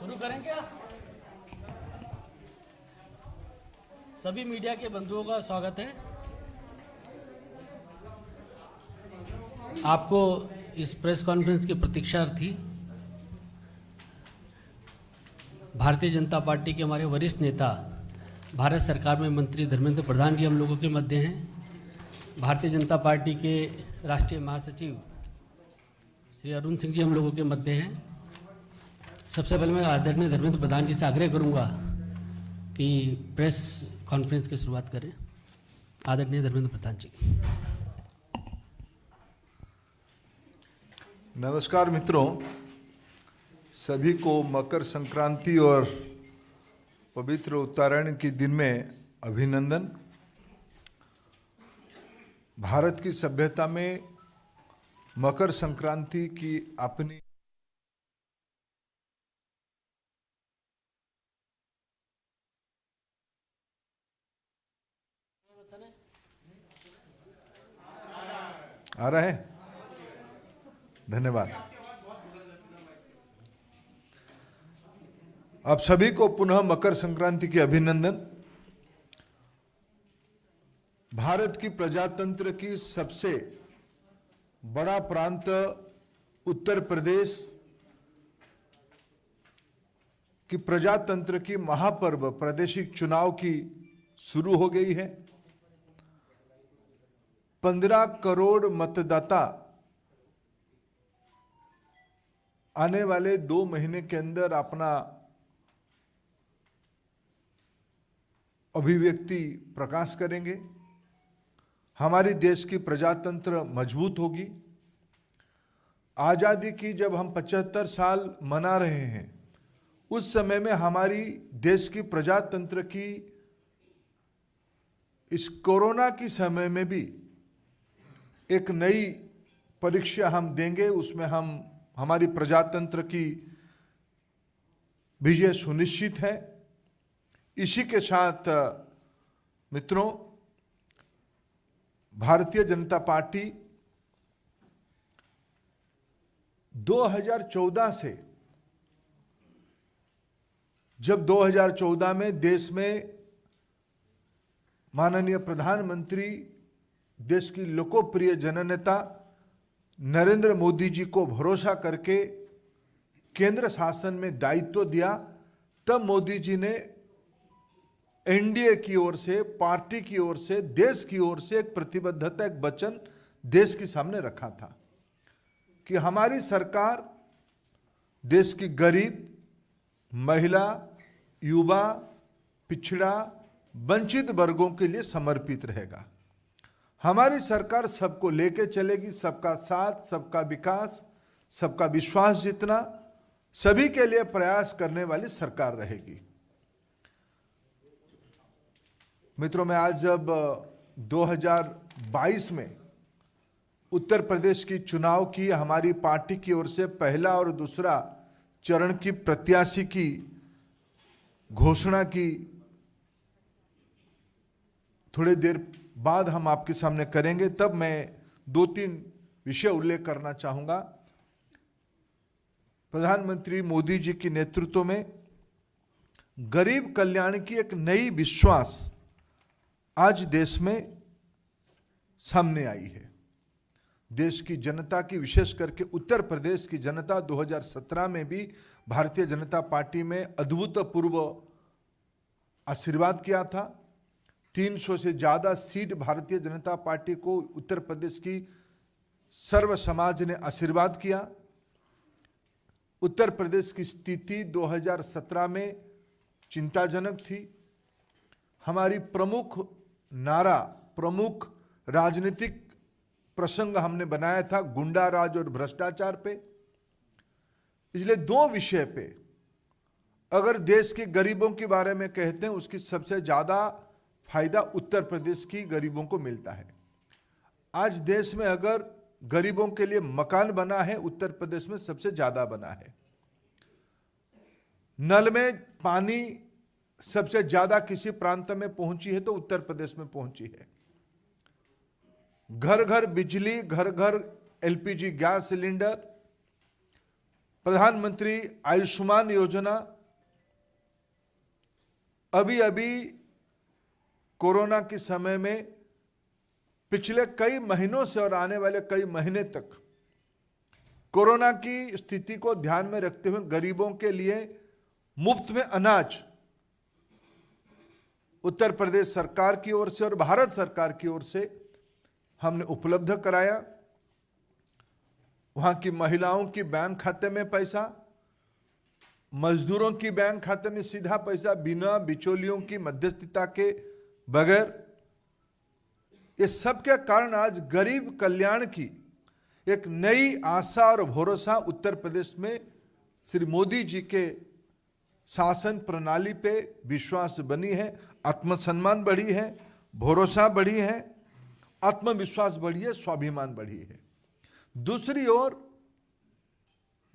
शुरू करें क्या? सभी मीडिया के बंधुओं का स्वागत है। आपको इस प्रेस कॉन्फ्रेंस की प्रतीक्षा थी। भारतीय जनता पार्टी के हमारे वरिष्ठ नेता, भारत सरकार में मंत्री धर्मेंद्र प्रधान जी हम लोगों के मध्य हैं। भारतीय जनता पार्टी के राष्ट्रीय महासचिव श्री अरुण सिंह जी हम लोगों के मध्य हैं। सबसे पहले मैं आदरणीय धर्मेंद्र प्रधान जी से आग्रह करूंगा कि प्रेस कॉन्फ्रेंस की शुरुआत करें। आदरणीय धर्मेंद्र प्रधान जी। नमस्कार मित्रों, सभी को मकर संक्रांति और पवित्र उत्तरायण के दिन में अभिनंदन। भारत की सभ्यता में मकर संक्रांति की अपनी आ रहा है। धन्यवाद। आप सभी को पुनः मकर संक्रांति की अभिनंदन। भारत की प्रजातंत्र की सबसे बड़ा प्रांत उत्तर प्रदेश की प्रजातंत्र की महापर्व प्रादेशिक चुनाव की शुरू हो गई है। 15 करोड़ मतदाता आने वाले 2 महीने के अंदर अपना अभिव्यक्ति प्रकाश करेंगे। हमारी देश की प्रजातंत्र मजबूत होगी। आजादी की जब हम 75 साल मना रहे हैं, उस समय में हमारी देश की प्रजातंत्र की इस कोरोना की समय में भी एक नई परीक्षा हम देंगे। उसमें हम हमारी प्रजातंत्र की विजय सुनिश्चित है। इसी के साथ मित्रों, भारतीय जनता पार्टी 2014 से, जब 2014 में देश में माननीय प्रधानमंत्री, देश की लोकप्रिय जननेता नरेंद्र मोदी जी को भरोसा करके केंद्र शासन में दायित्व दिया, तब मोदी जी ने एनडीए की ओर से, पार्टी की ओर से, देश की ओर से एक प्रतिबद्धता, एक वचन देश के सामने रखा था कि हमारी सरकार देश की गरीब, महिला, युवा, पिछड़ा, वंचित वर्गों के लिए समर्पित रहेगा। हमारी सरकार सबको लेके चलेगी। सबका साथ, सबका विकास, सबका विश्वास जीतना, सभी के लिए प्रयास करने वाली सरकार रहेगी। मित्रों, मैं आज जब 2022 में उत्तर प्रदेश की चुनाव की हमारी पार्टी की ओर से पहला और दूसरा चरण की प्रत्याशी की घोषणा की, थोड़ी देर बाद हम आपके सामने करेंगे, तब मैं 2-3 विषय उल्लेख करना चाहूंगा। प्रधानमंत्री मोदी जी के नेतृत्व में गरीब कल्याण की एक नई विश्वास आज देश में सामने आई है। देश की जनता की, विशेष करके उत्तर प्रदेश की जनता 2017 में भी भारतीय जनता पार्टी में अभूतपूर्व आशीर्वाद किया था। 300 से ज्यादा सीट भारतीय जनता पार्टी को उत्तर प्रदेश की सर्व समाज ने आशीर्वाद किया। उत्तर प्रदेश की स्थिति 2017 में चिंताजनक थी। हमारी प्रमुख नारा, प्रमुख राजनीतिक प्रसंग हमने बनाया था गुंडा राज और भ्रष्टाचार पे। इसलिए 2 विषय पे अगर देश के गरीबों के बारे में कहते हैं, उसकी सबसे ज्यादा फायदा उत्तर प्रदेश की गरीबों को मिलता है। आज देश में अगर गरीबों के लिए मकान बना है, उत्तर प्रदेश में सबसे ज्यादा बना है। नल में पानी सबसे ज्यादा किसी प्रांत में पहुंची है तो उत्तर प्रदेश में पहुंची है। घर घर बिजली, घर घर एलपीजी गैस सिलेंडर, प्रधानमंत्री आयुष्मान योजना अभी अभी कोरोना के समय में पिछले कई महीनों से और आने वाले कई महीने तक कोरोना की स्थिति को ध्यान में रखते हुए गरीबों के लिए मुफ्त में अनाज उत्तर प्रदेश सरकार की ओर से और भारत सरकार की ओर से हमने उपलब्ध कराया। वहां की महिलाओं की बैंक खाते में पैसा, मजदूरों की बैंक खाते में सीधा पैसा, बिना बिचौलियों की मध्यस्थता के बगैर। ये सब के कारण आज गरीब कल्याण की एक नई आशा और भरोसा उत्तर प्रदेश में श्री मोदी जी के शासन प्रणाली पे विश्वास बनी है, आत्मसम्मान बढ़ी है, भरोसा बढ़ी है, आत्मविश्वास बढ़ी है, स्वाभिमान बढ़ी है। दूसरी ओर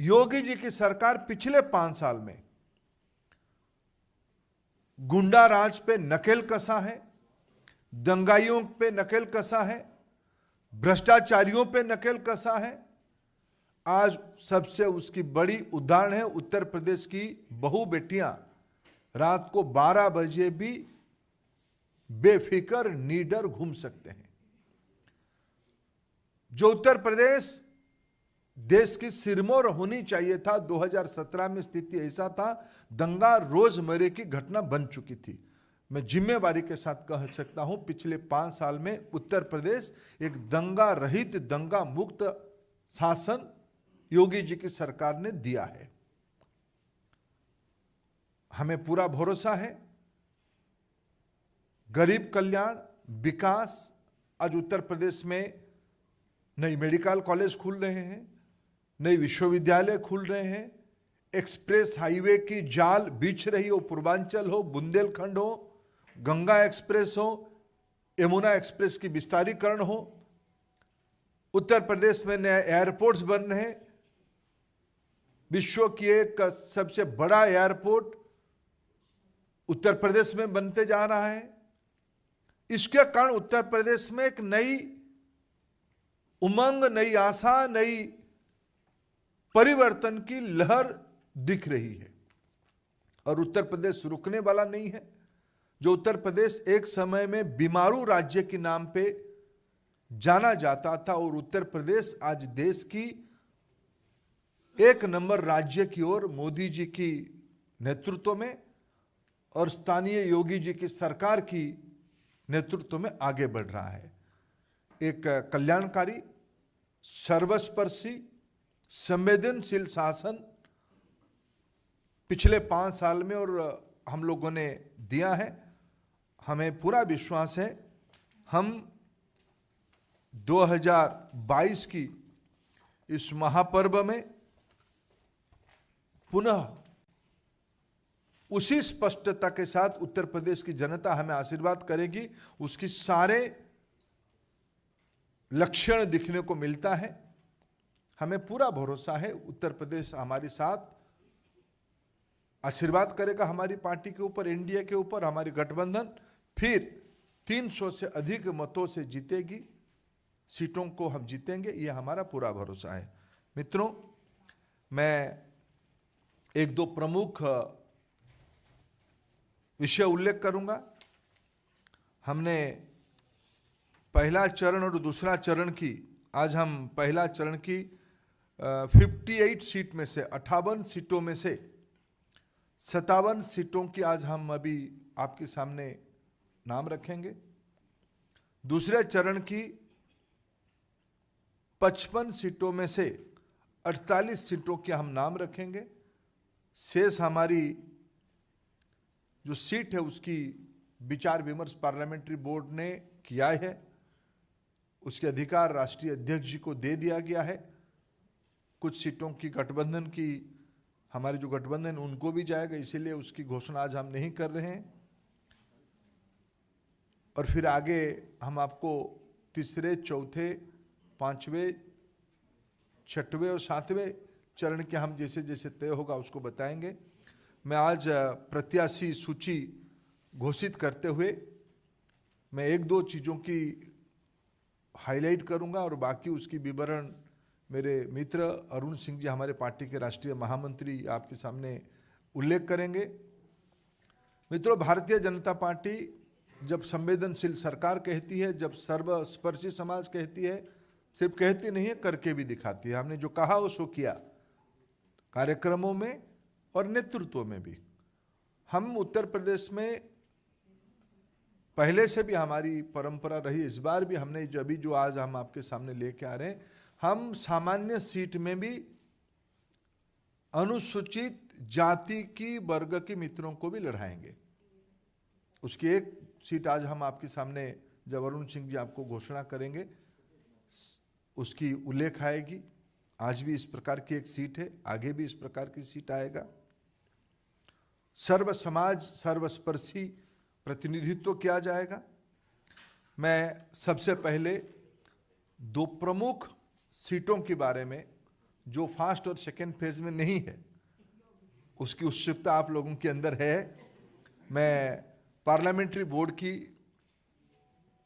योगी जी की सरकार पिछले 5 साल में गुंडा राज पे नकेल कसा है, दंगाइयों पे नकेल कसा है, भ्रष्टाचारियों पे नकेल कसा है। आज सबसे उसकी बड़ी उदाहरण है उत्तर प्रदेश की बहू बेटियां रात को 12 बजे भी बेफिक्र निडर घूम सकते हैं। जो उत्तर प्रदेश देश की सिरमौर होनी चाहिए था, 2017 में स्थिति ऐसा था, दंगा रोजमर्रे की घटना बन चुकी थी। मैं जिम्मेवारी के साथ कह सकता हूं पिछले 5 साल में उत्तर प्रदेश एक दंगा रहित, दंगा मुक्त शासन योगी जी की सरकार ने दिया है। हमें पूरा भरोसा है गरीब कल्याण, विकास। आज उत्तर प्रदेश में नई मेडिकल कॉलेज खुल रहे हैं, नई विश्वविद्यालय खुल रहे हैं, एक्सप्रेस हाईवे की जाल बिछ रही हो, पूर्वांचल हो, बुंदेलखंड हो, गंगा एक्सप्रेस हो, यमुना एक्सप्रेस की विस्तारीकरण हो। उत्तर प्रदेश में नए एयरपोर्ट्स बन रहे हैं। विश्व की एक सबसे बड़ा एयरपोर्ट उत्तर प्रदेश में बनते जा रहा है। इसके कारण उत्तर प्रदेश में एक नई उमंग, नई आशा, नई परिवर्तन की लहर दिख रही है और उत्तर प्रदेश रुकने वाला नहीं है। जो उत्तर प्रदेश एक समय में बीमारू राज्य के नाम पे जाना जाता था और उत्तर प्रदेश आज देश की 1 नंबर राज्य की ओर मोदी जी की नेतृत्व में और स्थानीय योगी जी की सरकार की नेतृत्व में आगे बढ़ रहा है। एक कल्याणकारी, सर्वस्पर्शी, संवेदनशील शासन पिछले 5 साल में और हम लोगों ने दिया है। हमें पूरा विश्वास है हम 2022 की इस महापर्व में पुनः उसी स्पष्टता के साथ उत्तर प्रदेश की जनता हमें आशीर्वाद करेगी, उसकी सारे लक्षण दिखने को मिलता है। हमें पूरा भरोसा है उत्तर प्रदेश हमारे साथ आशीर्वाद करेगा, हमारी पार्टी के ऊपर, एनडीए के ऊपर, हमारी गठबंधन फिर 300 से अधिक मतों से जीतेगी, सीटों को हम जीतेंगे, ये हमारा पूरा भरोसा है। मित्रों, मैं 1-2 प्रमुख विषय उल्लेख करूंगा। हमने पहला चरण और दूसरा चरण की, आज हम पहला चरण की 58 सीट में से 58 सीटों में से 57 सीटों की आज हम अभी आपके सामने नाम रखेंगे। दूसरे चरण की 55 सीटों में से 48 सीटों के हम नाम रखेंगे। शेष हमारी जो सीट है उसकी विचार विमर्श पार्लियामेंट्री बोर्ड ने किया है, उसके अधिकार राष्ट्रीय अध्यक्ष जी को दे दिया गया है। कुछ सीटों की गठबंधन की, हमारे जो गठबंधन उनको भी जाएगा, इसीलिए उसकी घोषणा आज हम नहीं कर रहे हैं। और फिर आगे हम आपको तीसरे, चौथे, 5वें, 6वें और 7वें चरण के हम जैसे जैसे तय होगा उसको बताएंगे। मैं आज प्रत्याशी सूची घोषित करते हुए मैं 1-2 चीज़ों की हाईलाइट करूंगा और बाकी उसकी विवरण मेरे मित्र अरुण सिंह जी हमारे पार्टी के राष्ट्रीय महामंत्री आपके सामने उल्लेख करेंगे। मित्रों, भारतीय जनता पार्टी जब संवेदनशील सरकार कहती है, जब सर्वस्पर्शी समाज कहती है, सिर्फ कहती नहीं है, करके भी दिखाती है। हमने जो कहा वो सो किया, कार्यक्रमों में और नेतृत्व में भी। हम उत्तर प्रदेश में पहले से भी हमारी परंपरा रही, इस बार भी हमने जो आज हम आपके सामने लेके आ रहे हैं, हम सामान्य सीट में भी अनुसूचित जाति की वर्ग के मित्रों को भी लड़ाएंगे। उसकी एक सीट आज हम आपके सामने, जब अरुण सिंह जी आपको घोषणा करेंगे, उसकी उल्लेख आएगी। आज भी इस प्रकार की एक सीट है, आगे भी इस प्रकार की सीट आएगा। सर्व समाज सर्वस्पर्शी प्रतिनिधित्व किया जाएगा। मैं सबसे पहले दो प्रमुख सीटों के बारे में, जो फर्स्ट और सेकेंड फेज में नहीं है, उसकी उत्सुकता आप लोगों के अंदर है। मैं पार्लियामेंट्री बोर्ड की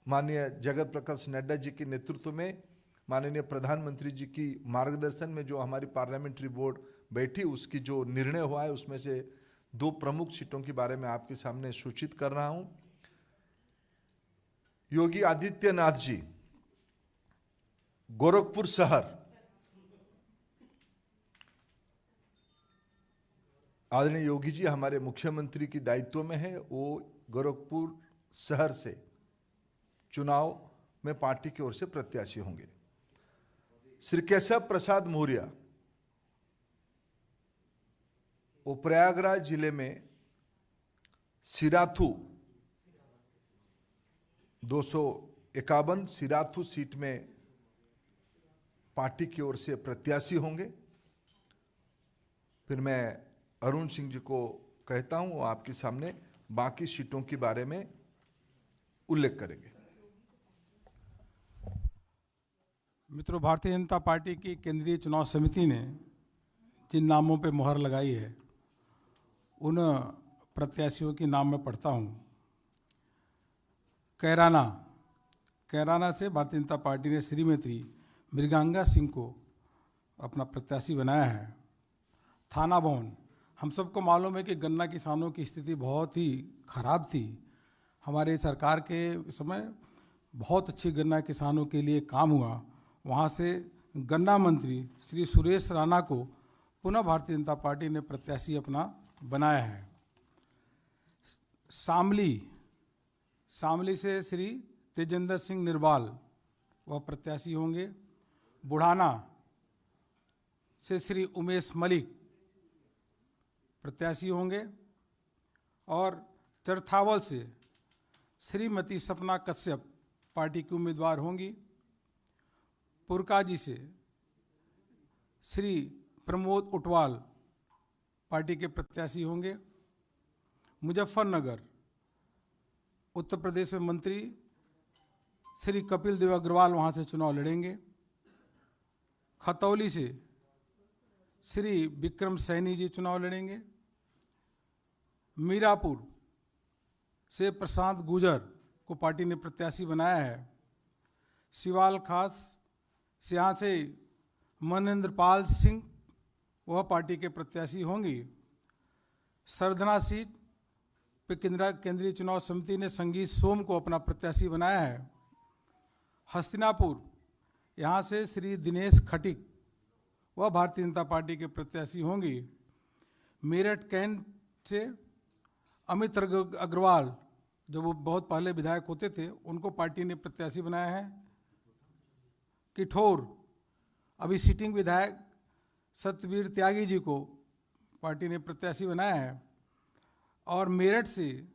माननीय जगत प्रकाश नड्डा जी के नेतृत्व में, माननीय प्रधानमंत्री जी की मार्गदर्शन में जो हमारी पार्लियामेंट्री बोर्ड बैठी, उसकी जो निर्णय हुआ है, उसमें से दो प्रमुख सीटों के बारे में आपके सामने सूचित कर रहा हूं। योगी आदित्यनाथ जी, गोरखपुर शहर, आदरणीय योगी जी हमारे मुख्यमंत्री की दायित्व में है, वो गोरखपुर शहर से चुनाव में पार्टी की ओर से प्रत्याशी होंगे। श्री केशव प्रसाद मौर्य, वो प्रयागराज जिले में सिराथू 251 सिराथू सीट में पार्टी की ओर से प्रत्याशी होंगे। फिर मैं अरुण सिंह जी को कहता हूं, वो आपके सामने बाकी सीटों के बारे में उल्लेख करेंगे। मित्रों, भारतीय जनता पार्टी की केंद्रीय चुनाव समिति ने जिन नामों पर मुहर लगाई है, उन प्रत्याशियों के नाम मैं पढ़ता हूं। कैराना से भारतीय जनता पार्टी ने श्रीमती मृगांगा सिंह को अपना प्रत्याशी बनाया है। थाना भवन, हम सबको मालूम है कि गन्ना किसानों की स्थिति बहुत ही खराब थी। हमारे सरकार के समय बहुत अच्छी गन्ना किसानों के लिए काम हुआ। वहाँ से गन्ना मंत्री श्री सुरेश राणा को पुनः भारतीय जनता पार्टी ने प्रत्याशी अपना बनाया है। शामली से श्री तेजेंद्र सिंह निर्वाल, वह प्रत्याशी होंगे। बुढ़ाना से श्री उमेश मलिक प्रत्याशी होंगे। और चरथावल से श्रीमती सपना कश्यप पार्टी की उम्मीदवार होंगी। पुरकाजी से श्री प्रमोद उटवाल पार्टी के प्रत्याशी होंगे। मुजफ्फरनगर उत्तर प्रदेश में मंत्री श्री कपिल देव अग्रवाल वहाँ से चुनाव लड़ेंगे। खतौली से श्री विक्रम सैनी जी चुनाव लड़ेंगे। मीरापुर से प्रशांत गुजर को पार्टी ने प्रत्याशी बनाया है। सिवाल खास से यहाँ से मनेंद्र पाल सिंह, वह पार्टी के प्रत्याशी होंगी। सरधना सीट पे केंद्रीय चुनाव समिति ने संगीत सोम को अपना प्रत्याशी बनाया है। हस्तिनापुर, यहाँ से श्री दिनेश खटिक, वह भारतीय जनता पार्टी के प्रत्याशी होंगी। मेरठ कैंट से अमित अग्रवाल, जो वो बहुत पहले विधायक होते थे, उनको पार्टी ने प्रत्याशी बनाया है। किठौर, अभी सिटिंग विधायक सत्यवीर त्यागी जी को पार्टी ने प्रत्याशी बनाया है। और मेरठ से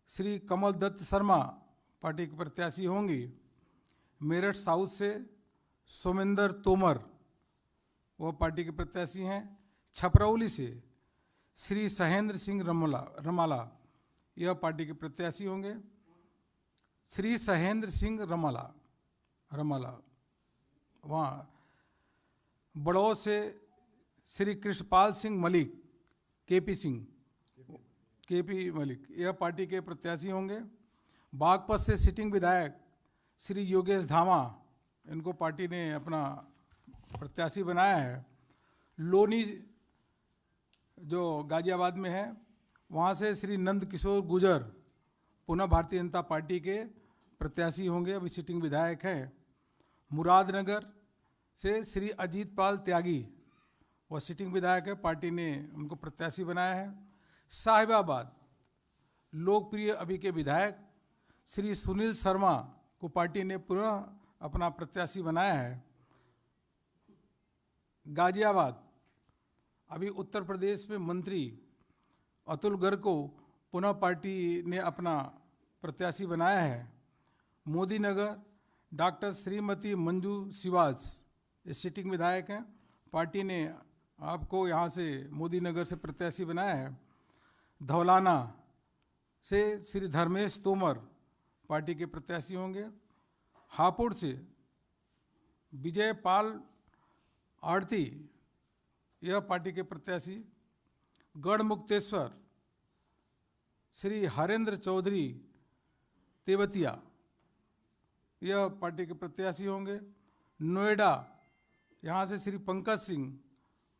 श्री कमल दत्त शर्मा पार्टी के प्रत्याशी होंगी। मेरठ साउथ से सोमेंद्र तोमर, वह पार्टी के प्रत्याशी हैं। छपरौली से श्री सहेंद्र सिंह रमाला, यह पार्टी के प्रत्याशी होंगे। श्री सहेंद्र सिंह रमाला वहाँ। बड़ौद से श्री कृष्णपाल सिंह मलिक, केपी मलिक, यह पार्टी के प्रत्याशी होंगे। बागपत से सिटिंग विधायक श्री योगेश धामा, इनको पार्टी ने अपना प्रत्याशी बनाया है। लोनी जो गाजियाबाद में है, वहाँ से श्री नंद किशोर गुजर पुनः भारतीय जनता पार्टी के प्रत्याशी होंगे, अभी सिटिंग विधायक हैं। मुरादनगर से श्री अजीत पाल त्यागी, वह सिटिंग विधायक है, पार्टी ने उनको प्रत्याशी बनाया है। साहिबाबाद लोकप्रिय अभी के विधायक श्री सुनील शर्मा को पार्टी ने पुनः अपना प्रत्याशी बनाया है। गाजियाबाद अभी उत्तर प्रदेश में मंत्री अतुल गर्ग को पुनः पार्टी ने अपना प्रत्याशी बनाया है। मोदी नगर डॉक्टर श्रीमती मंजू शिवाज ये सिटिंग विधायक हैं, पार्टी ने आपको यहाँ से मोदी नगर से प्रत्याशी बनाया है। धौलाना से श्री धर्मेश तोमर पार्टी के प्रत्याशी होंगे। हापुड़ से विजय पाल आड़ती यह पार्टी के प्रत्याशी। गढ़मुक्तेश्वर श्री हरेंद्र चौधरी तेवतिया यह पार्टी के प्रत्याशी होंगे। नोएडा यहाँ से श्री पंकज सिंह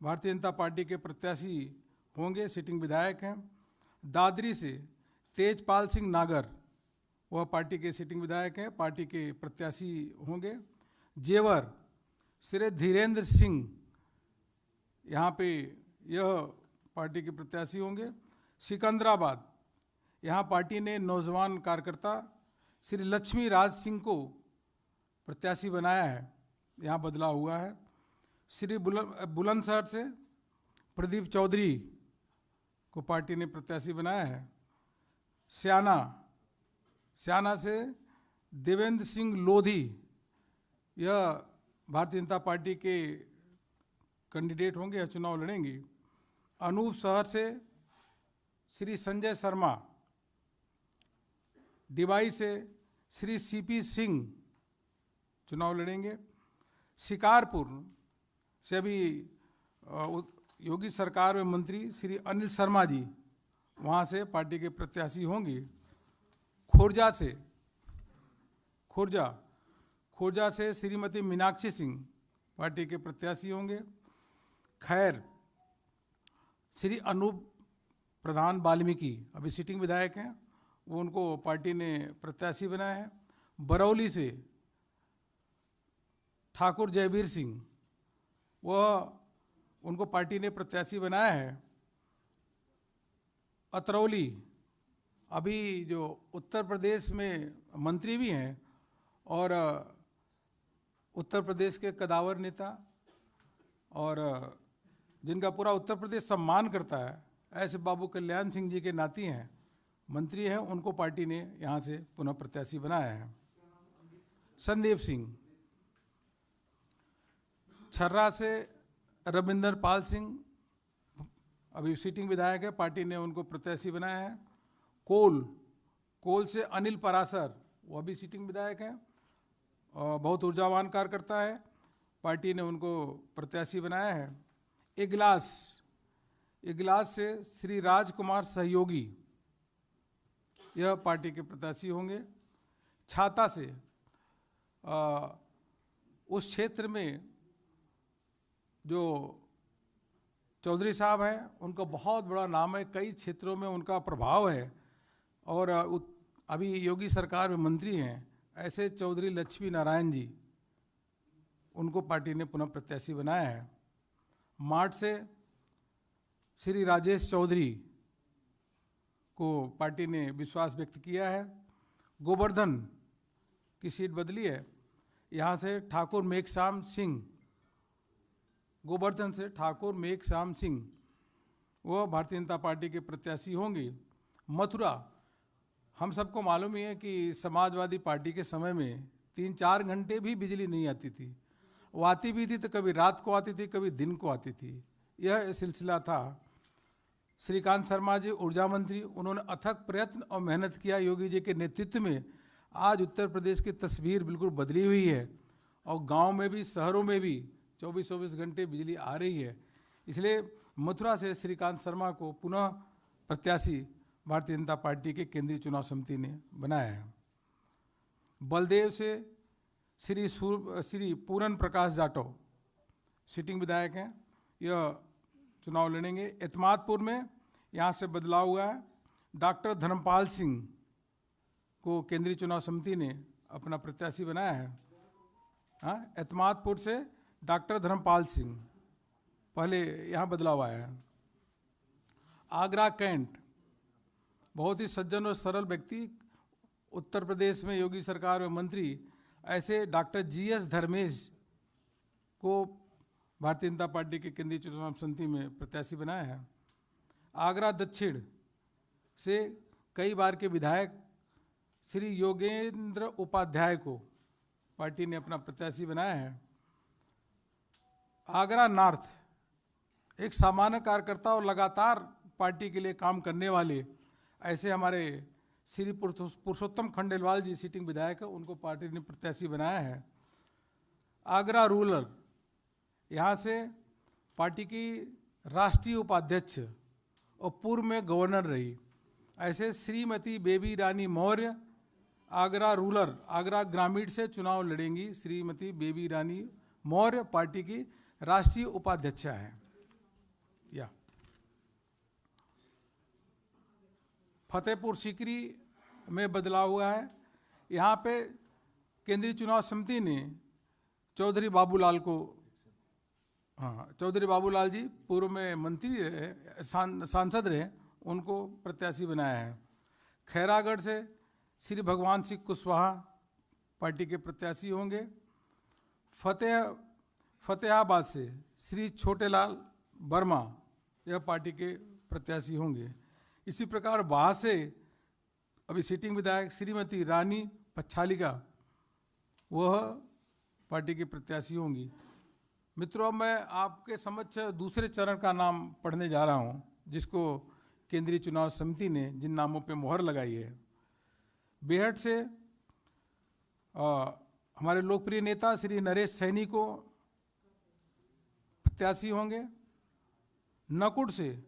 भारतीय जनता पार्टी के प्रत्याशी होंगे, सिटिंग विधायक हैं। दादरी से तेजपाल सिंह नागर वह पार्टी के सिटिंग विधायक हैं, पार्टी के प्रत्याशी होंगे। जेवर श्री धीरेन्द्र सिंह यहाँ पे यह पार्टी के प्रत्याशी होंगे। सिकंदराबाद यहाँ पार्टी ने नौजवान कार्यकर्ता श्री लक्ष्मी राज सिंह को प्रत्याशी बनाया है, यहाँ बदलाव हुआ है। श्री बुलंदशहर से प्रदीप चौधरी को पार्टी ने प्रत्याशी बनाया है। स्याना से देवेंद्र सिंह लोधी यह भारतीय जनता पार्टी के कैंडिडेट होंगे या चुनाव लड़ेंगे। अनूप शहर से श्री संजय शर्मा, डिवाई से श्री सीपी सिंह चुनाव लड़ेंगे। शिकारपुर से अभी योगी सरकार में मंत्री श्री अनिल शर्मा जी वहाँ से पार्टी के प्रत्याशी होंगे। खुर्जा से श्रीमती मीनाक्षी सिंह पार्टी के प्रत्याशी होंगे। खैर श्री अनूप प्रधान वाल्मीकि अभी सिटिंग विधायक हैं, वो उनको पार्टी ने प्रत्याशी बनाया है। बरौली से ठाकुर जयवीर सिंह वह उनको पार्टी ने प्रत्याशी बनाया है। अतरौली अभी जो उत्तर प्रदेश में मंत्री भी हैं और उत्तर प्रदेश के कदावर नेता और जिनका पूरा उत्तर प्रदेश सम्मान करता है, ऐसे बाबू कल्याण सिंह जी के नाती हैं, मंत्री हैं, उनको पार्टी ने यहाँ से पुनः प्रत्याशी बनाया है। संदीप सिंह छर्रा से रविंदर पाल सिंह अभी सिटिंग विधायक है, पार्टी ने उनको प्रत्याशी बनाया है। कोल से अनिल परासर वो अभी सिटिंग विधायक हैं और बहुत ऊर्जावान कार्यकर्ता है, पार्टी ने उनको प्रत्याशी बनाया है। इगलास से श्री राजकुमार सहयोगी यह पार्टी के प्रत्याशी होंगे। छाता से उस क्षेत्र में जो चौधरी साहब हैं उनका बहुत बड़ा नाम है, कई क्षेत्रों में उनका प्रभाव है और अभी योगी सरकार में मंत्री हैं, ऐसे चौधरी लक्ष्मी नारायण जी उनको पार्टी ने पुनः प्रत्याशी बनाया है। मार्ट से श्री राजेश चौधरी को पार्टी ने विश्वास व्यक्त किया है। गोवर्धन की सीट बदली है, यहाँ से ठाकुर मेघश्याम सिंह, गोवर्धन से ठाकुर मेघश्याम सिंह वो भारतीय जनता पार्टी के प्रत्याशी होंगे। मथुरा हम सबको मालूम ही है कि समाजवादी पार्टी के समय में 3-4 घंटे भी बिजली नहीं आती थी, वो आती भी थी तो कभी रात को आती थी, कभी दिन को आती थी, यह सिलसिला था। श्रीकांत शर्मा जी ऊर्जा मंत्री, उन्होंने अथक प्रयत्न और मेहनत किया योगी जी के नेतृत्व में, आज उत्तर प्रदेश की तस्वीर बिल्कुल बदली हुई है और गांव में भी शहरों में भी 24-24 घंटे बिजली आ रही है। इसलिए मथुरा से श्रीकांत शर्मा को पुनः प्रत्याशी भारतीय जनता पार्टी के केंद्रीय चुनाव समिति ने बनाया है। बलदेव से श्री पूरन प्रकाश जाटव सिटिंग विधायक हैं, यह चुनाव लड़ेंगे। एतमादपुर में यहाँ से बदलाव हुआ है। डॉक्टर धर्मपाल सिंह को केंद्रीय चुनाव समिति ने अपना प्रत्याशी बनाया है। हाँ, एतमादपुर से डॉक्टर धर्मपाल सिंह, पहले यहाँ बदलाव आया है। आगरा कैंट, बहुत ही सज्जन और सरल व्यक्ति, उत्तर प्रदेश में योगी सरकार में मंत्री, ऐसे डॉक्टर GS धर्मेश को भारतीय जनता पार्टी के केंद्रीय चुनाव समिति में प्रत्याशी बनाया है। आगरा दक्षिण से कई बार के विधायक श्री योगेंद्र उपाध्याय को पार्टी ने अपना प्रत्याशी बनाया है। आगरा नॉर्थ, एक सामान्य कार्यकर्ता और लगातार पार्टी के लिए काम करने वाले ऐसे हमारे श्री पुरुषोत्तम खंडेलवाल जी सिटिंग विधायक है, उनको पार्टी ने प्रत्याशी बनाया है। आगरा रूरल, यहाँ से पार्टी की राष्ट्रीय उपाध्यक्ष और पूर्व में गवर्नर रही ऐसे श्रीमती बेबी रानी मौर्य आगरा रूरल, आगरा ग्रामीण से चुनाव लड़ेंगी। श्रीमती बेबी रानी मौर्य पार्टी की राष्ट्रीय उपाध्यक्षा है। या फतेहपुर सीकरी में बदलाव हुआ है। यहाँ पे केंद्रीय चुनाव समिति ने चौधरी बाबूलाल को, हाँ, चौधरी बाबूलाल जी पूर्व में मंत्री रहे, सांसद रहे, उनको प्रत्याशी बनाया है। खैरागढ़ से श्री भगवान सिंह कुशवाहा पार्टी के प्रत्याशी होंगे। फतेहाबाद से श्री छोटेलाल वर्मा यह पार्टी के प्रत्याशी होंगे। इसी प्रकार वहाँ से अभी सिटिंग विधायक श्रीमती रानी पच्छालिका, वह पार्टी के प्रत्याशी होंगी। मित्रों, मैं आपके समक्ष दूसरे चरण का नाम पढ़ने जा रहा हूँ, जिसको केंद्रीय चुनाव समिति ने जिन नामों पे मोहर लगाई है। बेहट से हमारे लोकप्रिय नेता श्री नरेश सैनी को प्रत्याशी होंगे। नकुट से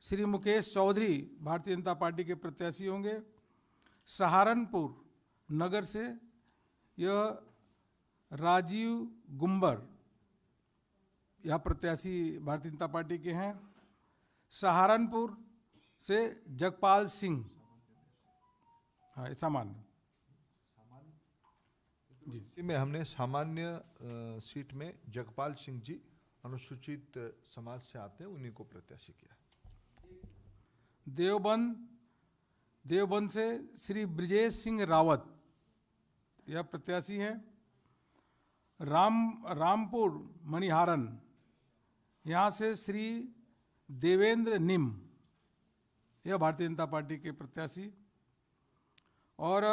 श्री मुकेश चौधरी भारतीय जनता पार्टी के प्रत्याशी होंगे। सहारनपुर नगर से यह राजीव गुम्बर, यह प्रत्याशी भारतीय जनता पार्टी के हैं। सहारनपुर से जगपाल सिंह, हाँ, सामान्य जी में हमने सामान्य सीट में जगपाल सिंह जी अनुसूचित समाज से आते हैं, उन्हीं को प्रत्याशी किया। देवबंद से श्री ब्रिजेश सिंह रावत यह प्रत्याशी हैं। रामपुर मणिहारन, यहाँ से श्री देवेंद्र निम, यह भारतीय जनता पार्टी के प्रत्याशी। और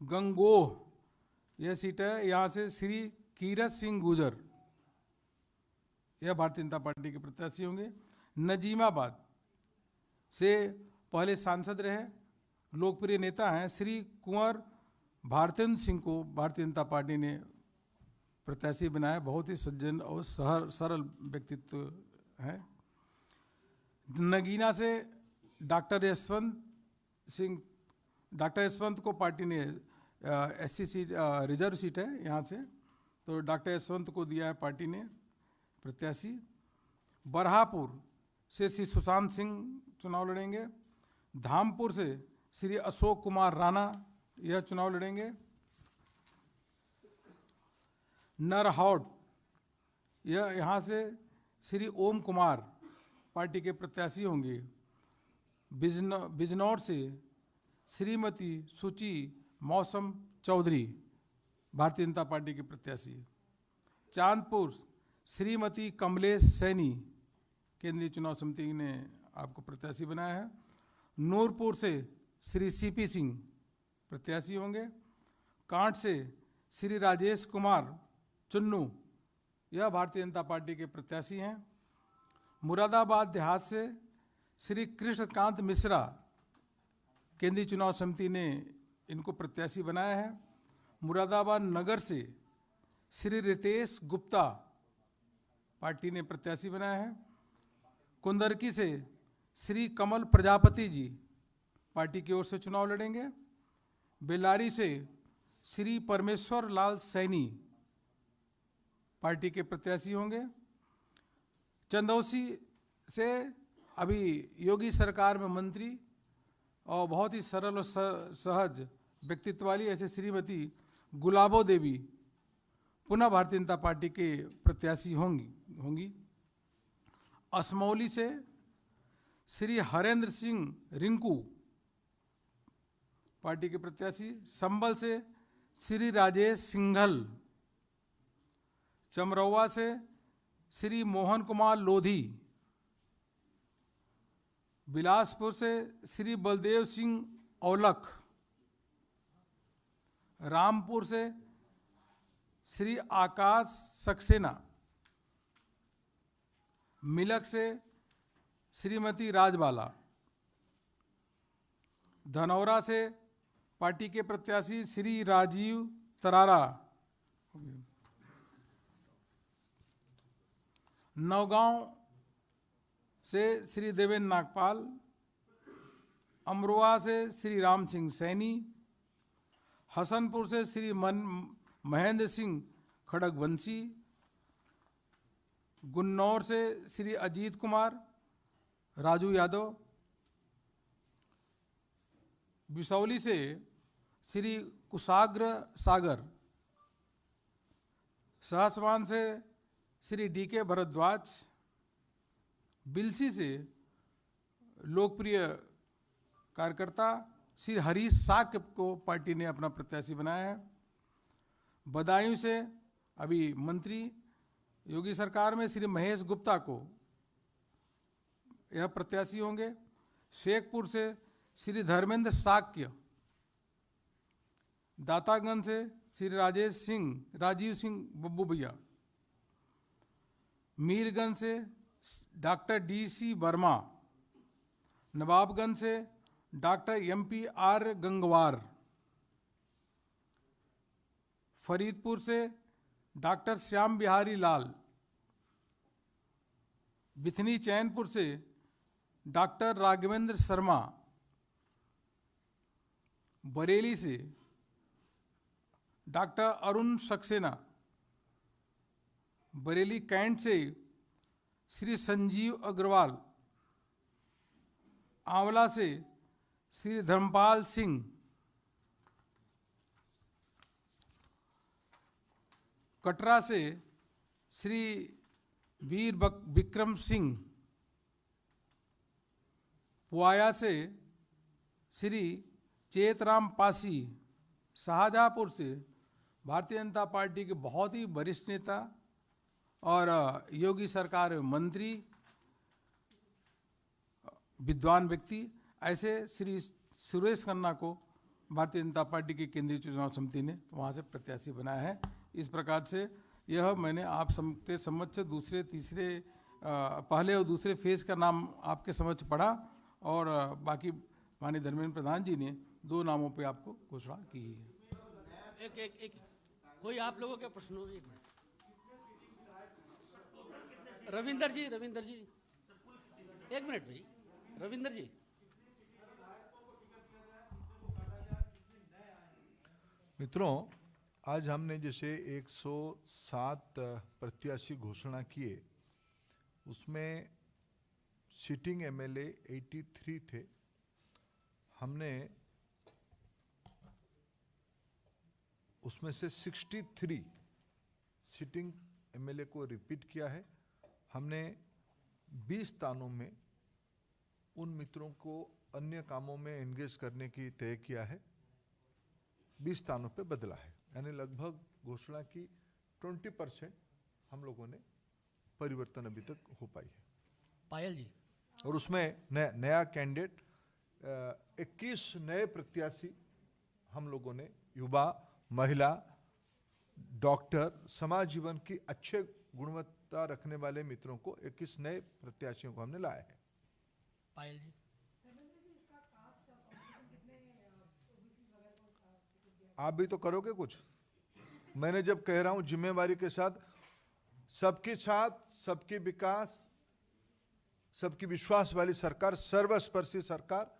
गंगोह यह सीट है, यहाँ से श्री कीरत सिंह गुजर, यह भारतीय जनता पार्टी के प्रत्याशी होंगे। नजीमाबाद से पहले सांसद रहे, लोकप्रिय नेता हैं, श्री कुंवर भारतेंद्र सिंह को भारतीय जनता पार्टी ने प्रत्याशी बनाया। बहुत ही सज्जन और सरल व्यक्तित्व है। नगीना से डॉक्टर यशवंत को पार्टी ने SC सीट, रिजर्व सीट है यहाँ से, तो डॉक्टर यशवंत को दिया है पार्टी ने प्रत्याशी। बरहापुर से श्री सुशांत सिंह चुनाव लड़ेंगे। धामपुर से श्री अशोक कुमार राणा यह चुनाव लड़ेंगे। नरहौट, यह यहाँ से श्री ओम कुमार पार्टी के प्रत्याशी होंगे। बिजनौर से श्रीमती सुची मौसम चौधरी भारतीय जनता पार्टी के प्रत्याशी। चांदपुर श्रीमती कमलेश सैनी केंद्रीय चुनाव समिति ने आपको प्रत्याशी बनाया है। नूरपुर से श्री CP सिंह प्रत्याशी होंगे। कांट से श्री राजेश कुमार चुन्नू यह भारतीय जनता पार्टी के प्रत्याशी हैं। मुरादाबाद देहात से श्री कृष्णकांत मिश्रा केंद्रीय चुनाव समिति ने इनको प्रत्याशी बनाया है। मुरादाबाद नगर से श्री रितेश गुप्ता पार्टी ने प्रत्याशी बनाया है। कुंदरकी से श्री कमल प्रजापति जी पार्टी की ओर से चुनाव लड़ेंगे। बेल्लारी से श्री परमेश्वर लाल सैनी पार्टी के प्रत्याशी होंगे। चंदौसी से अभी योगी सरकार में मंत्री और बहुत ही सरल और सहज व्यक्तित्व वाली ऐसे श्रीमती गुलाबो देवी पुनः भारतीय जनता पार्टी के प्रत्याशी होंगी। असमौली से श्री हरेंद्र सिंह रिंकू पार्टी के प्रत्याशी। संबल से श्री राजेश सिंघल। चमरौवा से श्री मोहन कुमार लोधी। बिलासपुर से श्री बलदेव सिंह औलख। रामपुर से श्री आकाश सक्सेना। मिलक से श्रीमती राजबाला। धनौरा से पार्टी के प्रत्याशी श्री राजीव तरारा। नौगांव से श्री देवेंद्र नागपाल। अमरोहा से श्री राम सिंह सैनी। हसनपुर से श्री महेंद्र सिंह खड़गवंशी। गुन्नौर से श्री अजीत कुमार राजू यादव। बिसौली से श्री कुशाग्र सागर। सहसवान से श्री DK भरद्वाज। बिलसी से लोकप्रिय कार्यकर्ता श्री हरीश साक्य को पार्टी ने अपना प्रत्याशी बनाया है। बदायूं से अभी मंत्री योगी सरकार में श्री महेश गुप्ता को यह प्रत्याशी होंगे। शेखपुर से श्री धर्मेंद्र साक्य। दातागंज से श्री राजीव सिंह बब्बू भैया। मीरगंज से डॉक्टर DC वर्मा। नवाबगंज से डॉक्टर MPR गंगवार। फरीदपुर से डॉक्टर श्याम बिहारी लाल। बिथनी चैनपुर से डॉक्टर राघवेंद्र शर्मा। बरेली से डॉक्टर अरुण सक्सेना। बरेली कैंट से श्री संजीव अग्रवाल। आंवला से श्री धर्मपाल सिंह। कटरा से श्री वीर विक्रम सिंह। पुआया से श्री चेतराम पासी। शाहजहांपुर से भारतीय जनता पार्टी के बहुत ही वरिष्ठ नेता और योगी सरकार में मंत्री विद्वान व्यक्ति ऐसे श्री सुरेश खन्ना को भारतीय जनता पार्टी की केंद्रीय चुनाव समिति ने वहाँ से प्रत्याशी बनाया है। इस प्रकार से यह मैंने आप सबके समक्ष दूसरे तीसरे पहले और दूसरे फेज का नाम आपके समक्ष पढ़ा और बाकी माननीय धर्मेंद्र प्रधान जी ने 2 नामों पे आपको घोषणा की है। एक कोई आप लोगों के प्रश्न हो? एक मिनट। रविंदर जी एक मिनट भाई। रविंदर जी मित्रों, आज हमने जैसे 107 प्रत्याशी घोषणा किए, उसमें सिटिंग MLA 83 थे। हमने उसमें से 63 सिटिंग MLA को रिपीट किया है। हमने 20 स्थानों में उन मित्रों को अन्य कामों में एंगेज करने की तय किया है, 20 स्थानों पे बदला है, यानी लगभग घोषणा की 20% हम लोगों ने परिवर्तन अभी तक हो पाई है। पायल जी, और उसमें नया कैंडिडेट 21 नए प्रत्याशी हम लोगों ने युवा, महिला, डॉक्टर, समाज जीवन की अच्छे गुणवत्ता रखने वाले मित्रों को 21 नए प्रत्याशियों को हमने लाया है। पायल जी, आप भी तो करोगे कुछ। मैंने जब कह रहा हूं जिम्मेवारी के साथ, सबके विकास, सबकी विश्वास वाली सरकार, सर्वस्पर्शी सरकार,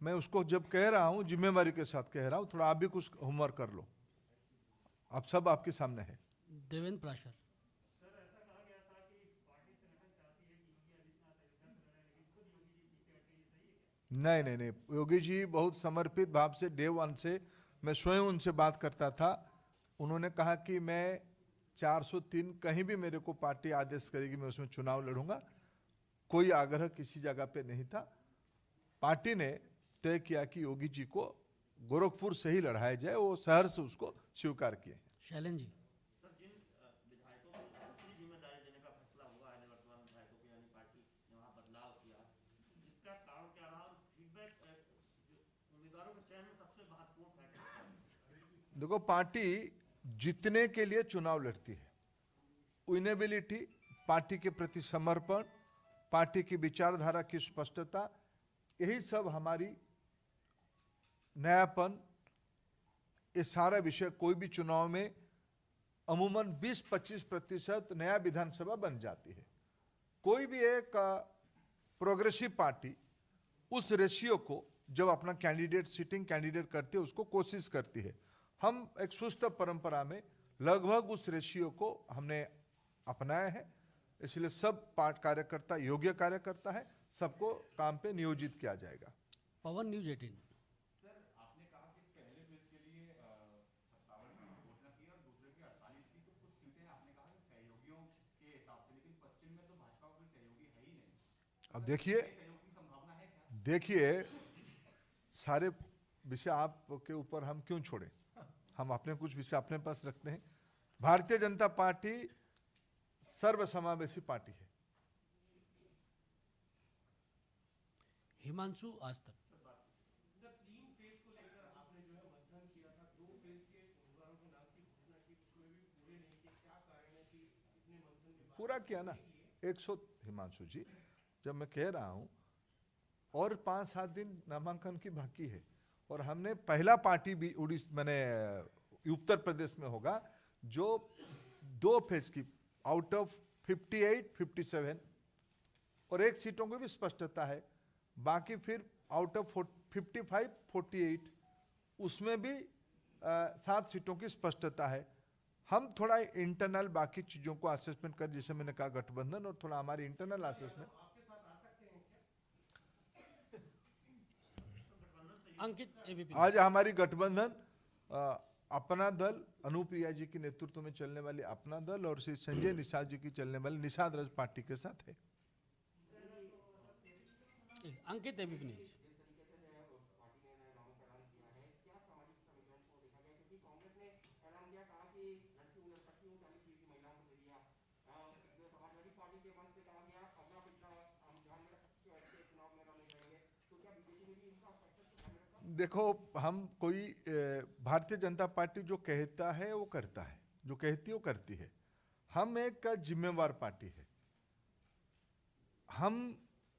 मैं उसको जब कह रहा हूं जिम्मेवारी के साथ कह रहा हूं। थोड़ा आप भी कुछ होमवर्क कर लो, आप सब आपके सामने है। देवेंद्र प्राशर। नहीं नहीं नहीं, योगी जी बहुत समर्पित भाव से डे वन से मैं स्वयं उनसे बात करता था। उन्होंने कहा कि मैं 403 कहीं भी मेरे को पार्टी आदेश करेगी मैं उसमें चुनाव लड़ूंगा। कोई आग्रह किसी जगह पे नहीं था। पार्टी ने तय किया कि योगी जी को गोरखपुर से ही लड़ाया जाए, वो शहर से उसको स्वीकार किए। शैलन जी। सर, जिन विधायकों को दूसरी जिम्मेदारी देने का फैसला हुआ है, निवर्तमान विधायकों को, यानी पार्टी ने वहाँ बदलाव किया, इसका कारण क्या रहा और फीडबैक उम्मीदवारों के चयन में सबसे महत्वपूर्ण फैक्टर क्या है? देखो, पार्टी जीतने के लिए चुनाव लड़ती है। विनेबिलिटी, पार्टी के प्रति समर्पण, पार्टी की विचारधारा की स्पष्टता, यही सब हमारी नयापन, ये सारा विषय कोई भी चुनाव में अमूमन 20-25% नया विधानसभा बन जाती है। कोई भी एक प्रोग्रेसिव पार्टी उस रेशियो को जब अपना कैंडिडेट सिटिंग कैंडिडेट करती है उसको कोशिश करती है। हम एक सुस्त परंपरा में लगभग उस रेशियो को हमने अपनाया है, इसलिए सब पार्टी कार्यकर्ता योग्य कार्यकर्ता है, सबको काम पे नियोजित किया जाएगा। पवन, न्यूज 18। सर, आपने कहा कि पहले फेज के लिए 57 की घोषणा की और दूसरे की 48 की, तो कुछ सीटें आपने कहा कि सहयोगियों के हिसाब से, लेकिन पश्चिम में तो भाजपा का कोई सहयोगी है ही नहीं। अब देखिए, सहयोग की संभावना है क्या? देखिए सारे विषय आपके ऊपर हम क्यों छोड़ें, हम अपने कुछ विषय अपने पास रखते हैं। भारतीय जनता पार्टी सर्वसमावेशी पार्टी है। हिमांशु, आज तक। सर, 3 फेज को लेकर आपने जो है मतदान किया था, 2 फेज के उम्मीदवारों के नाम की घोषणा की, उसमें भी पूरे नहीं किए, क्या कारण है कि इतने मतदान के बाद पूरा किया ना 100। हिमांशु जी, जब मैं कह रहा हूं और 5-7 दिन नामांकन की बाकी है, और हमने पहला पार्टी भी उत्तर प्रदेश में होगा जो 2 फेज की आउट ऑफ 58, 57 और 1 सीटों की भी स्पष्टता है, बाकी फिर आउट ऑफ 55, 48 उसमें भी 7 सीटों की स्पष्टता है। हम थोड़ा इंटरनल बाकी चीजों को असेसमेंट कर, जैसे मैंने कहा गठबंधन, और थोड़ा हमारी इंटरनल असेसमेंट। अंकित, एबीपी। आज हमारी गठबंधन अपना दल, अनुप्रिया जी के नेतृत्व में चलने वाली अपना दल और श्री संजय निषाद जी की चलने वाली निषाद राज पार्टी के साथ है। अंकित, एबीपी न्यूज। देखो, हम कोई भारतीय जनता पार्टी जो कहता है वो करता है, जो कहती है वो करती है। हम एक जिम्मेवार पार्टी है। हम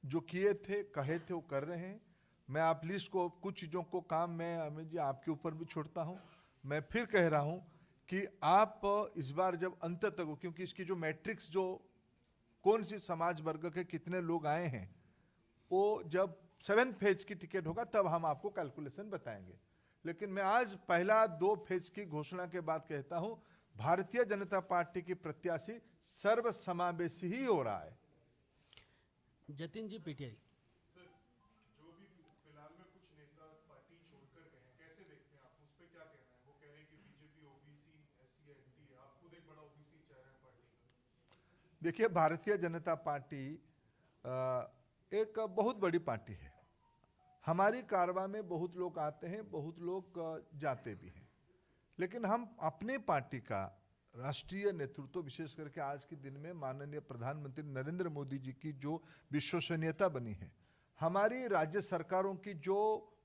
जो किए थे, कहे थे, वो कर रहे हैं। मैं आप लिस्ट को, कुछ चीज़ों को काम मैं अमित जी आपके ऊपर भी छोड़ता हूं। मैं फिर कह रहा हूं कि आप इस बार जब अंत तक हो, क्योंकि इसकी जो मैट्रिक्स, जो कौन सी समाज वर्ग के कितने लोग आए हैं, वो जब 7 फेज की टिकट होगा तब हम आपको कैलकुलेशन बताएंगे। लेकिन मैं आज पहला 2 फेज की घोषणा के बाद कहता हूं, भारतीय जनता पार्टी की प्रत्याशी सर्वसमावेशी ही हो रहा है। जतिन जी, पीटीआई। सर, जो भी फिलहाल में कुछ नेता पार्टी छोड़कर गए हैं, कैसे देखते हैं आप, उस पे क्या कहना है? वो कह रहे हैं कि बीजेपी ओबीसी, एससी, एनटी है, आप खुद एक बड़ा ओबीसी चेहरा है पार्टी का। देखिए, भारतीय जनता पार्टी एक बहुत बड़ी पार्टी है। हमारी कारवां में बहुत लोग आते हैं, बहुत लोग जाते भी हैं, लेकिन हम अपने पार्टी का राष्ट्रीय नेतृत्व, विशेष करके आज के दिन में माननीय प्रधानमंत्री नरेंद्र मोदी जी की जो विश्वसनीयता बनी है, हमारी राज्य सरकारों की जो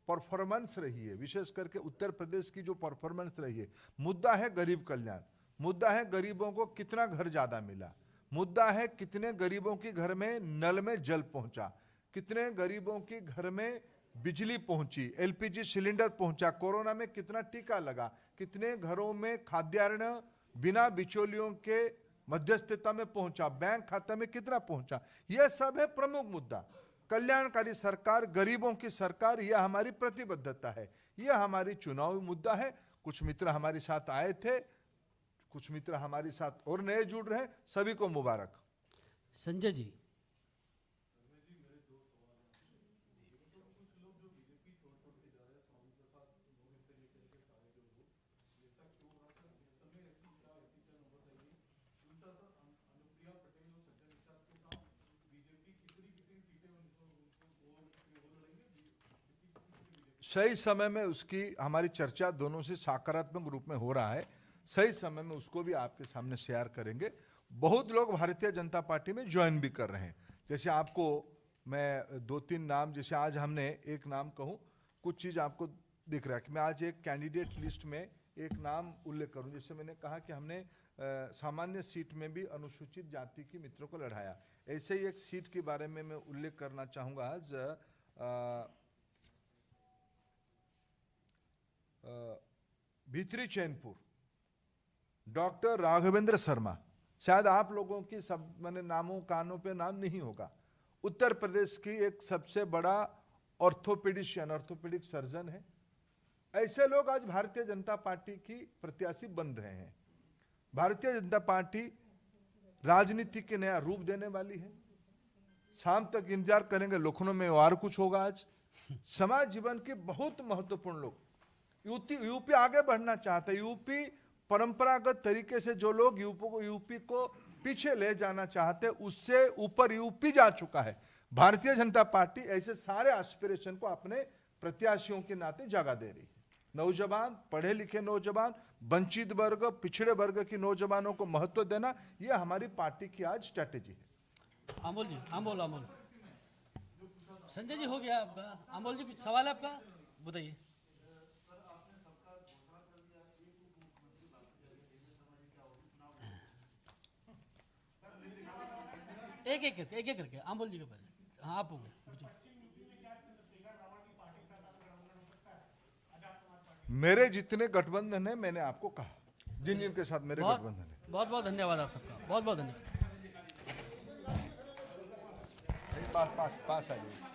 परफॉर्मेंस रही है, विशेष करके उत्तर प्रदेश की जो परफॉर्मेंस रही है, मुद्दा है गरीब कल्याण, मुद्दा है गरीबों को कितना घर ज्यादा मिला, मुद्दा है कितने गरीबों के घर में नल में जल पहुंचा, कितने गरीबों के घर में बिजली पहुंची, एलपीजी सिलेंडर पहुंचा, कोरोना में कितना टीका लगा, कितने घरों में खाद्यान्न बिना बिचौलियों के मध्यस्थता में पहुंचा, बैंक खाता में कितना पहुंचा, यह सब है प्रमुख मुद्दा। कल्याणकारी सरकार, गरीबों की सरकार, यह हमारी प्रतिबद्धता है, यह हमारी चुनावी मुद्दा है। कुछ मित्र हमारे साथ आए थे, कुछ मित्र हमारे साथ और नए जुड़ रहे हैं, सभी को मुबारक। संजय जी। सही समय में उसकी हमारी चर्चा दोनों से सकारात्मक रूप में हो रहा है। सही समय में उसको भी आपके सामने शेयर करेंगे। बहुत लोग भारतीय जनता पार्टी में ज्वाइन भी कर रहे हैं। जैसे आपको मैं 2-3 नाम, जैसे आज हमने एक नाम कहूँ, कुछ चीज़ आपको दिख रहा है कि मैं आज एक कैंडिडेट लिस्ट में एक नाम उल्लेख करूं। जैसे मैंने कहा कि हमने सामान्य सीट में भी अनुसूचित जाति की मित्रों को लड़ाया, ऐसे ही एक सीट के बारे में मैं उल्लेख करना चाहूँगा आज। भीतरी चैनपुर, डॉक्टर राघवेंद्र शर्मा, शायद आप लोगों की सब मैंने नामों कानों पे नाम नहीं होगा। उत्तर प्रदेश की एक सबसे बड़ा ऑर्थोपेडिक सर्जन है। ऐसे लोग आज भारतीय जनता पार्टी की प्रत्याशी बन रहे हैं। भारतीय जनता पार्टी राजनीति के नया रूप देने वाली है। शाम तक इंतजार करेंगे, लखनऊ में और कुछ होगा। आज समाज जीवन के बहुत महत्वपूर्ण लोग, यूपी आगे बढ़ना चाहता है। यूपी परंपरागत तरीके से जो लोग यूपी को पीछे ले जाना चाहते, उससे ऊपर यूपी जा चुका है। भारतीय जनता पार्टी ऐसे सारे एस्पिरेशन को अपने प्रत्याशियों के नाते जगह दे रही है। नौजवान, पढ़े लिखे नौजवान, वंचित वर्ग, पिछड़े वर्ग की नौजवानों को महत्व देना, यह हमारी पार्टी की आज स्ट्रैटेजी है। अमोल जी, अमोल संजय जी हो गया आपका। अमोल जी कुछ सवाल है आपका, बताइए। एक एक करके अमोल जी के पहले। हाँ, आप हो गए। मेरे जितने गठबंधन है, मैंने आपको कहा जिन जिनके साथ मेरे गठबंधन है। बहुत बहुत धन्यवाद आप सबका, बहुत बहुत धन्यवाद। पास आ जाइए।